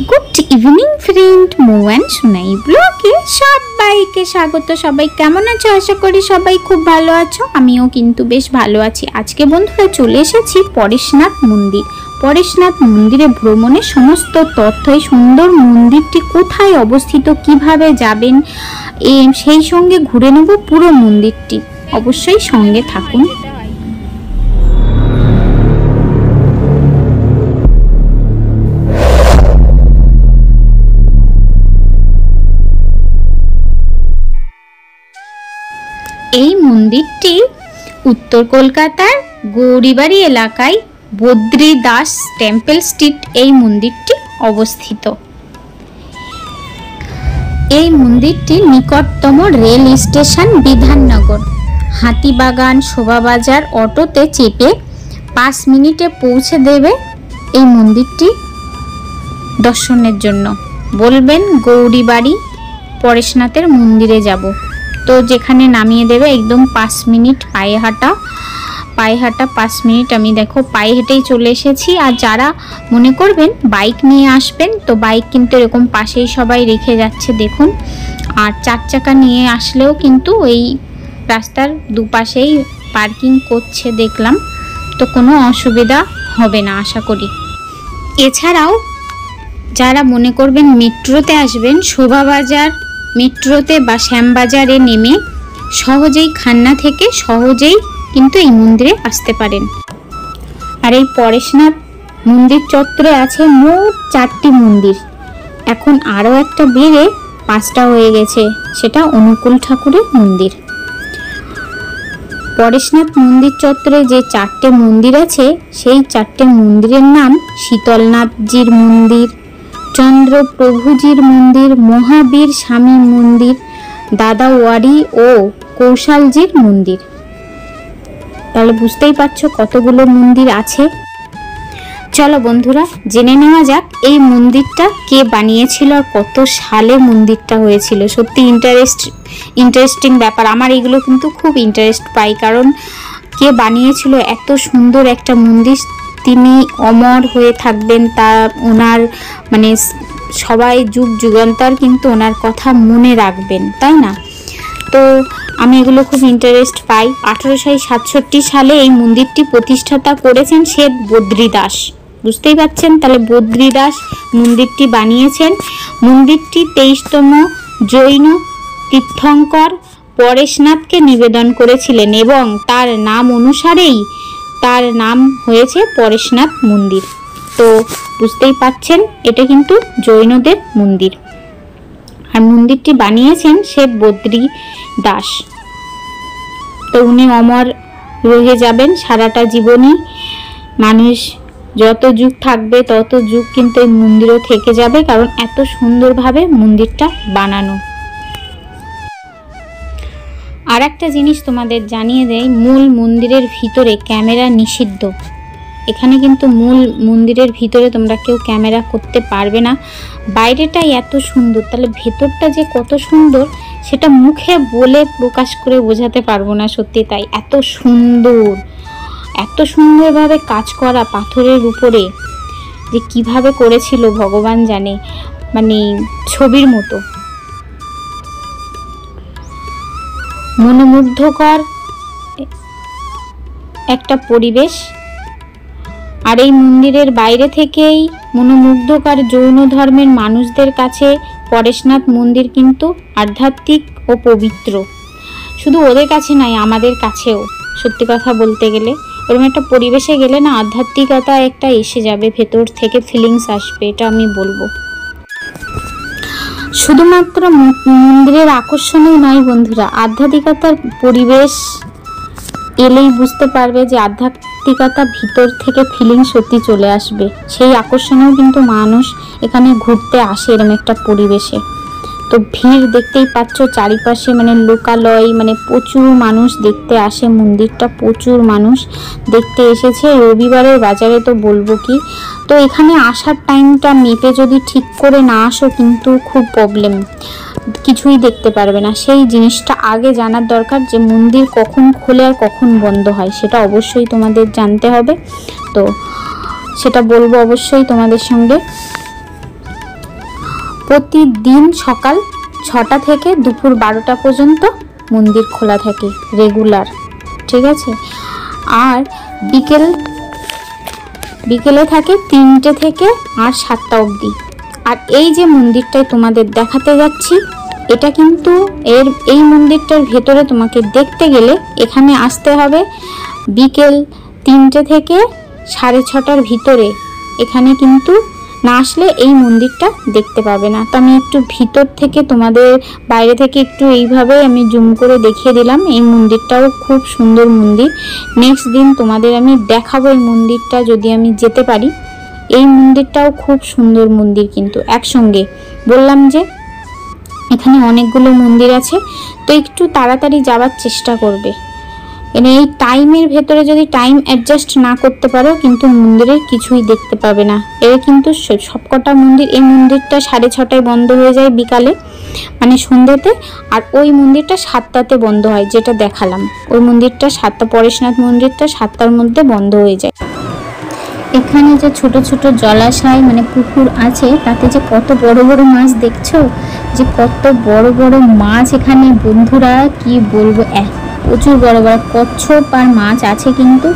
Good evening friend, Mou and Sonai ব্লগে সবাইকে স্বাগত। সবাই কেমন আছো? আশা করি সবাই খুব ভালো আছো। আমিও কিন্তু বেশ ভালো আছি। আজকে বন্ধুরা চলে এসেছি পরেশনাথ মন্দির। পরেশনাথ মন্দিরে ভ্রমণের সমস্ত তথ্য, এই সুন্দর মন্দিরটি কোথায় অবস্থিত, কিভাবে যাবেন, সেই সঙ্গে ঘুরে নেব পুরো মন্দিরটি। অবশ্যই সঙ্গে থাকুন। এই মন্দিরটি উত্তর কলকাতার গৌরীবাড়ি এলাকায় বদ্রীদাস টেম্পল স্ট্রিট এই মন্দিরটি অবস্থিত। এই মন্দিরটি নিকটতম রেল স্টেশন বিধাননগর। হাতিবাগান শোভাবাজার অটোতে চেপে 5 মিনিটে পৌঁছে দেবে এই মন্দিরটি দর্শনের জন্য। বলবেন গৌরীবাড়ি পরেশনাথের মন্দিরে যাব, তো যেখানে নামিয়ে দেবে একদম 5 মিনিট পায়ে হাঁটা 5 মিনিট। আমি দেখো পায়ে হেঁটেই চলে এসেছি। আর যারা মনে করবেন বাইক নিয়ে আসবেন, তো বাইক কিন্তু এরকম পাশেই সবাই রেখে যাচ্ছে দেখুন। আর 4 চাকা নিয়ে আসলেও কিন্তু এই রাস্তার দুপাশেই পার্কিং করছে দেখলাম, তো কোনো অসুবিধা হবে না আশা করি। এছাড়াও যারা মনে করবেন মেট্রোতে আসবেন, শোভাবাজার মেট্রোতে বা শ্যামবাজারে নেমে সহজেই খান্না থেকে সহজেই কিন্তু এই মন্দিরে আসতে পারেন। আর এই পরেশনাথ মন্দির চত্বরে আছে মোট 4টি মন্দির। এখন আরও একটা বেড়ে 5টা হয়ে গেছে, সেটা অনুকূল ঠাকুরের মন্দির। পরেশনাথ মন্দির চত্বরে যে 4টে মন্দির আছে, সেই 4টে মন্দিরের নাম শীতলনাথজির মন্দির, চন্দ্রপ্রভুজির মন্দির, মহাবীর স্বামী মন্দির, দাদাওয়ারি ও কৌশলজির মন্দির। তাহলে বুঝতেই পারছো কতগুলো মন্দির আছে। চলো বন্ধুরা জেনে নেওয়া যাক এই মন্দিরটা কে বানিয়েছিল আর কত সালে মন্দিরটা হয়েছিল। সত্যি ইন্টারেস্টিং ব্যাপার। আমার এগুলো কিন্তু খুব ইন্টারেস্ট পাই, কারণ কে বানিয়েছিল এত সুন্দর একটা মন্দির, তিনি অমর হয়ে থাকবেন। তা ওনার মানে সবাই যুগ যুগান্তর কিন্তু ওনার কথা মনে রাখবেন, তাই না? তো আমি এগুলো খুব ইন্টারেস্ট পাই। 1867 সালে এই মন্দিরটি প্রতিষ্ঠাতা করেছেন শ্বেত বদ্রীদাস। বুঝতেই পারছেন, তাহলে বদ্রীদাস মন্দিরটি বানিয়েছেন। মন্দিরটি 23তম জৈন তীর্থঙ্কর পরেশনাথকে নিবেদন করেছিলেন এবং তার নাম অনুসারেই তার নাম হয়েছে পরেশনাথ মন্দির। তো বুঝতেই পাচ্ছেন এটা কিন্তু জৈনদের মন্দির। আর মন্দিরটি বানিয়েছেন শ্বেত বদ্রীদাস। তো উনি অমর রয়ে যাবেন সারাটা জীবনই। মানুষ যত যুগ থাকবে তত যুগ কিন্তু এই মন্দিরও থেকে যাবে, কারণ এত সুন্দরভাবে মন্দিরটা বানানো। আর একটা জিনিস তোমাদের জানিয়ে দেয়, মূল মন্দিরের ভিতরে ক্যামেরা নিষিদ্ধ। এখানে কিন্তু মূল মন্দিরের ভিতরে তোমরা কেউ ক্যামেরা করতে পারবে না। বাইরেটাই এত সুন্দর, তাহলে ভেতরটা যে কত সুন্দর সেটা মুখে বলে প্রকাশ করে বোঝাতে পারবো না। সত্যি তাই, এত সুন্দরভাবে কাজ করা পাথরের উপরে যে কিভাবে করেছিল ভগবান জানে, মানে ছবির মতো মনোমুগ্ধকর একটা পরিবেশ। আর এই মন্দিরের বাইরে থেকেই মনোমুগ্ধকর জৈন ধর্মের মানুষদের কাছে পরেশনাথ মন্দির কিন্তু আধ্যাত্মিক ও পবিত্র। শুধু ওদের কাছে নয়, আমাদের কাছেও। সত্যি কথা বলতে গেলে ওরকম একটা পরিবেশে গেলে না আধ্যাত্মিকতা একটা এসে যাবে, ভেতর থেকে ফিলিংস আসবে, এটা আমি বলবো। শুধুমাত্র মন্দিরের আকর্ষণই নয় বন্ধুরা, আধ্যাত্মিকতার পরিবেশ এলেই বুঝতে পারবে যে আধ্যাত্মিকতা ভিতর থেকে ফিলিং সত্যি চলে আসবে। সেই আকর্ষণেও কিন্তু মানুষ এখানে ঘুরতে আসে এরকম একটা পরিবেশে। তো ভিড় দেখতেই পাচ্ছ চারিপাশে, মানে লোকালয়, মানে প্রচুর মানুষ দেখতে আসে মন্দিরটা। প্রচুর মানুষ দেখতে এসেছে রবিবারের বাজারে, তো বলবো কি। তো এখানে আসার টাইমটা মেপে যদি ঠিক করে না আসো কিন্তু খুব প্রবলেম, কিছুই দেখতে পারবে না। সেই জিনিসটা আগে জানার দরকার যে মন্দির কখন খোলে আর কখন বন্ধ হয়, সেটা অবশ্যই তোমাদের জানতে হবে। তো সেটা বলবো অবশ্যই তোমাদের সঙ্গে। প্রতিদিন সকাল 6টা থেকে দুপুর 12টা পর্যন্ত মন্দির খোলা থাকে রেগুলার, ঠিক আছে। আর বিকেলে থাকে 3টে থেকে আর 7টা অবধি। আর এই যে মন্দিরটাই তোমাদের দেখাতে যাচ্ছি, এটা কিন্তু এই মন্দিরটার ভেতরে তোমাকে দেখতে গেলে এখানে আসতে হবে বিকেল 3টে থেকে 6:30টার ভিতরে। এখানে কিন্তু না আসলে এই মন্দিরটা দেখতে পাবে না। তো আমি একটু ভিতর থেকে তোমাদের বাইরে থেকে একটু এইভাবে আমি জুম করে দেখিয়ে দিলাম। এই মন্দিরটাও খুব সুন্দর মন্দির। নেক্সট দিন তোমাদের আমি দেখাবো এই মন্দিরটা, যদি আমি যেতে পারি। এই মন্দিরটাও খুব সুন্দর মন্দির, কিন্তু একসঙ্গে বললাম যে এখানে অনেকগুলো মন্দির আছে, তো একটু তাড়াতাড়ি যাওয়ার চেষ্টা করবে। এই টাইমের ভেতরে যদি টাইম অ্যাডজাস্ট না করতে পারো কিন্তু মন্দিরের কিছুই দেখতে পাবে না। এর কিন্তু সবকটা মন্দির, এই মন্দিরটা 6:30টায় বন্ধ হয়ে যায় বিকালে, মানে সন্ধ্যেতে। আর ওই মন্দিরটা 7টাতে বন্ধ হয়, যেটা দেখালাম। ওই মন্দিরটা 7টা, পরেশনাথ মন্দিরটা 7টার মধ্যে বন্ধ হয়ে যায়। এখানে যে ছোট ছোট জলাশয় মানে পুকুর আছে, তাতে যে কত বড় বড় মাছ দেখছো, যে কত বড় বড় মাছ এখানে বন্ধুরা, কি বলবো, প্রচুর বড় বড় কচ্ছপ আর মাছ আছে কিন্তু।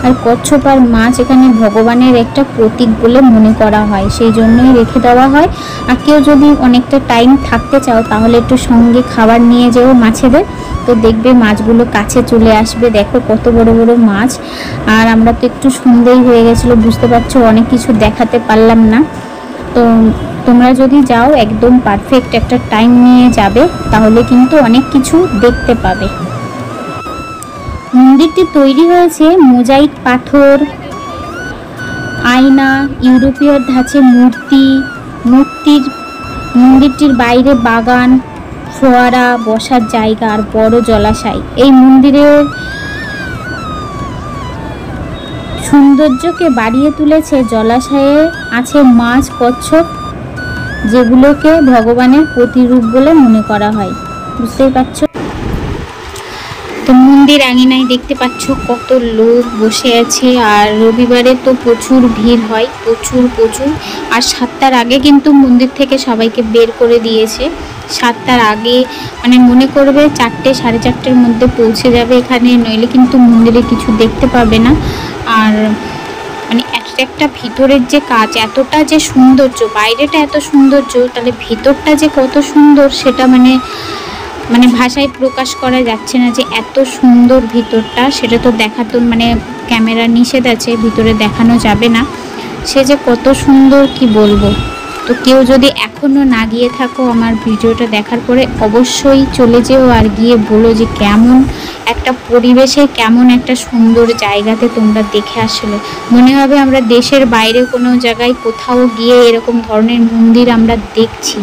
আর কচ্ছপ আর মাছ এখানে ভগবানের একটা প্রতীক বলে মনে করা হয়, সেই জন্যই রেখে দেওয়া হয়। আর কেউ যদি অনেকটা টাইম থাকতে চাও তাহলে একটু সঙ্গে খাবার নিয়ে যেও মাছেদের, তো দেখবে মাছগুলো কাছে চলে আসবে। দেখো কত বড় বড় মাছ। আর আমরা তো একটু সন্দেই হয়ে গেছিলো, বুঝতে পারছো, অনেক কিছু দেখাতে পারলাম না। তো তোমরা যদি যাও একদম পারফেক্ট একটা টাইম নিয়ে যাবে, তাহলে কিন্তু অনেক কিছু দেখতে পাবে। মন্দিরটি তৈরি হয়েছে মোজাইক পাথর, আয়না, ইউরোপীয় ধাঁচে মন্দিরটির বাইরে বাগান, ফোয়ারা, বসার জায়গা আর বড় জলাশয়। এই মন্দিরের সৌন্দর্যকে বাড়িয়ে তুলেছে। জলাশয়ে আছে মাছ, কচ্ছপ, যেগুলোকে ভগবানের প্রতিরূপ বলে মনে করা হয়, বুঝতেই পারছো। তো মন্দির আঙিনায় দেখতে পাচ্ছ কত লোক বসে আছে। আর রবিবারে তো প্রচুর ভিড় হয়, প্রচুর। আর 7টার আগে কিন্তু মন্দির থেকে সবাইকে বের করে দিয়েছে। 7টার আগে মানে মনে করবে 4টে, 4:30টার মধ্যে পৌঁছে যাবে এখানে, নইলে কিন্তু মন্দিরে কিছু দেখতে পাবে না। আর মানে একটা ভিতরের যে কাজ, এতটা যে সৌন্দর্য, বাইরেটা এত সৌন্দর্য, তাহলে ভিতরটা যে কত সুন্দর সেটা মানে ভাষায় প্রকাশ করা যাচ্ছে না, যে এত সুন্দর ভিতরটা। সেটা তো দেখাতো মানে ক্যামেরা নিষেধ আছে, ভিতরে দেখানো যাবে না। সে যে কত সুন্দর কি বলবো। তো কেউ যদি এখনও না গিয়ে থাকো আমার ভিডিওটা দেখার পরে, অবশ্যই চলে যেও আর গিয়ে বলো যে কেমন একটা পরিবেশে, কেমন একটা সুন্দর জায়গাতে তোমরা দেখে আসলে। মনে হবে আমরা দেশের বাইরে কোনো জায়গায় কোথাও গিয়ে এরকম ধরনের মন্দির আমরা দেখছি।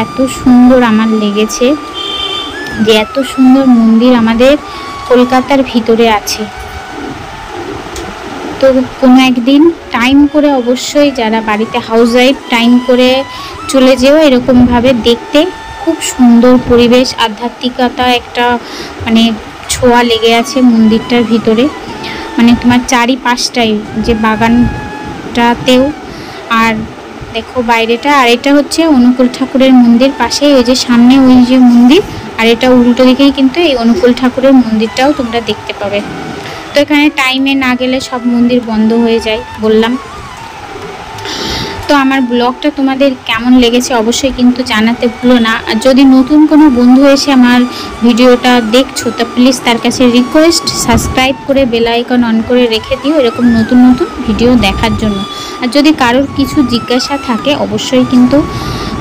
এত সুন্দর আমার লেগেছে যে এত সুন্দর মন্দির আমাদের কলকাতার ভিতরে আছে। তো কোনো একদিন টাইম করে অবশ্যই যারা বাড়িতে হাউস ওয়াইফ, টাইম করে চলে যেও এরকমভাবে দেখতে। খুব সুন্দর পরিবেশ, আধ্যাত্মিকতা একটা মানে ছোঁয়া লেগে আছে মন্দিরটার ভিতরে, মানে তোমার চারিপাশটাই যে বাগানটাতেও। আর দেখো বাইরেটা। আর এটা হচ্ছে অনুকূল ঠাকুরের মন্দির, পাশে ওই যে সামনে ওই যে মন্দির, আর এটা উল্টো দিকেই কিন্তু এই অনুকূল ঠাকুরের মন্দিরটাও তোমরা দেখতে পাবে। তো এখানে টাইমে না গেলে সব মন্দির বন্ধ হয়ে যায় বললাম। তো আমার ব্লগটা তোমাদের কেমন লেগেছে অবশ্যই কিন্তু জানাতে ভুলো না। আর যদি নতুন কোনো বন্ধু এসে আমার ভিডিওটা দেখছো, তা প্লিজ তার কাছে রিকোয়েস্ট সাবস্ক্রাইব করে বেল আইকন অন করে রেখে দিও এরকম নতুন নতুন ভিডিও দেখার জন্য। আর যদি কারোর কিছু জিজ্ঞাসা থাকে অবশ্যই কিন্তু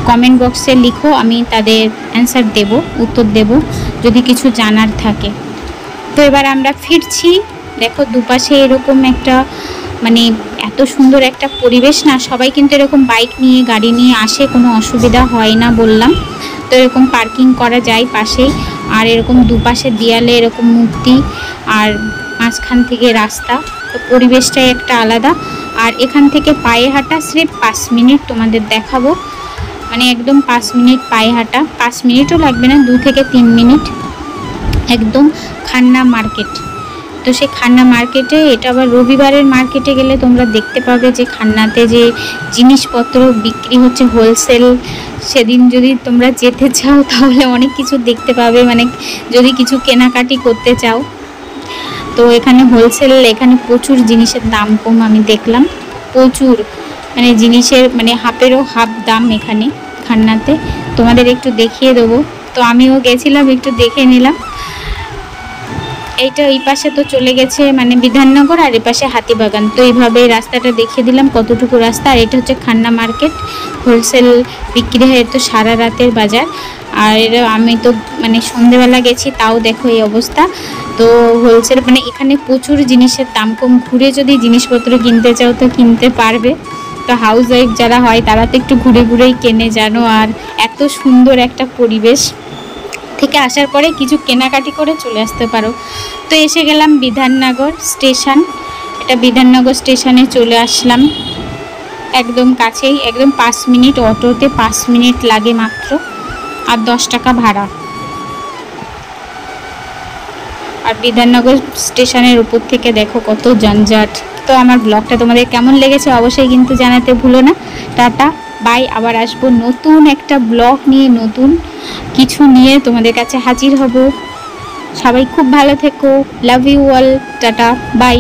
কমেন্ট বক্সে লিখো, আমি তাদের অ্যান্সার দেব, উত্তর দেব যদি কিছু জানার থাকে। তো এবার আমরা ফিরছি। দেখো দুপাশে এরকম একটা মানে এত সুন্দর একটা পরিবেশ না, সবাই কিন্তু এরকম বাইক নিয়ে গাড়ি নিয়ে আসে, কোনো অসুবিধা হয় না বললাম। তো এরকম পার্কিং করা যায় পাশেই। আর এরকম দুপাশে দেয়ালে এরকম মূর্তি আর মাঝখান থেকে রাস্তা, তো পরিবেশটাই একটা আলাদা। আর এখান থেকে পায়ে হাঁটা স্রেফ 5 মিনিট তোমাদের দেখাবো, মানে একদম 5 মিনিট পায়ে হাঁটা, 5 মিনিটও লাগবে না, 2 থেকে 3 মিনিট। একদম খান্না মার্কেট, তো সেই খান্না মার্কেটে, এটা আবার রবিবারের মার্কেটে গেলে তোমরা দেখতে পাবে যে খান্নাতে যে জিনিসপত্র বিক্রি হচ্ছে হোলসেল, সেদিন যদি তোমরা যেতে চাও তাহলে অনেক কিছু দেখতে পাবে, মানে যদি কিছু কেনাকাটি করতে চাও। তো এখানে হোলসেল, এখানে প্রচুর জিনিসের দাম কম আমি দেখলাম, প্রচুর, মানে জিনিসের মানে হাফেরও হাফ দাম এখানে খান্নাতে। তোমাদের একটু দেখিয়ে দেবো। তো আমিও গেছিলাম, একটু দেখে নিলাম। এইটা এই পাশে তো চলে গেছে মানে বিধাননগর, আর এই পাশে হাতিবাগান। তো এইভাবে রাস্তাটা দেখিয়ে দিলাম কতটুকু রাস্তা। আর এটা হচ্ছে খান্না মার্কেট, হোলসেল বিক্রি হয়, তো সারা রাতের বাজার। আর এরা আমি তো মানে সন্ধেবেলা গেছি, তাও দেখো এই অবস্থা। তো হোলসেল মানে এখানে প্রচুর জিনিসের দাম কম, ঘুরে যদি জিনিসপত্র কিনতে চাও তো কিনতে পারবে। তো হাউস ওয়াইফ যারা হয় তারা তো একটু ঘুরে ঘুরেই কেনে জানো। আর এত সুন্দর একটা পরিবেশ থেকে আসার পরে কিছু কেনাকাটি করে চলে আসতে পারো। তো এসে গেলাম বিধাননগর স্টেশন, এটা বিধাননগর স্টেশনে চলে আসলাম, একদম কাছেই, একদম 5 মিনিট, অটোতে 5 মিনিট লাগে মাত্র, আর 10 টাকা ভাড়া। আর বিধাননগর স্টেশনের উপর থেকে দেখো কত যানজট। তো আমার ব্লগটা তোমাদের কেমন লেগেছে অবশ্যই কিন্তু জানাতে ভুলো না। টাটা বাই, আবার আসবো নতুন একটা ব্লগ নিয়ে, নতুন কিছু নিয়ে তোমাদের কাছে হাজির হব। সবাই খুব ভালো থেকো, love you all, tata by.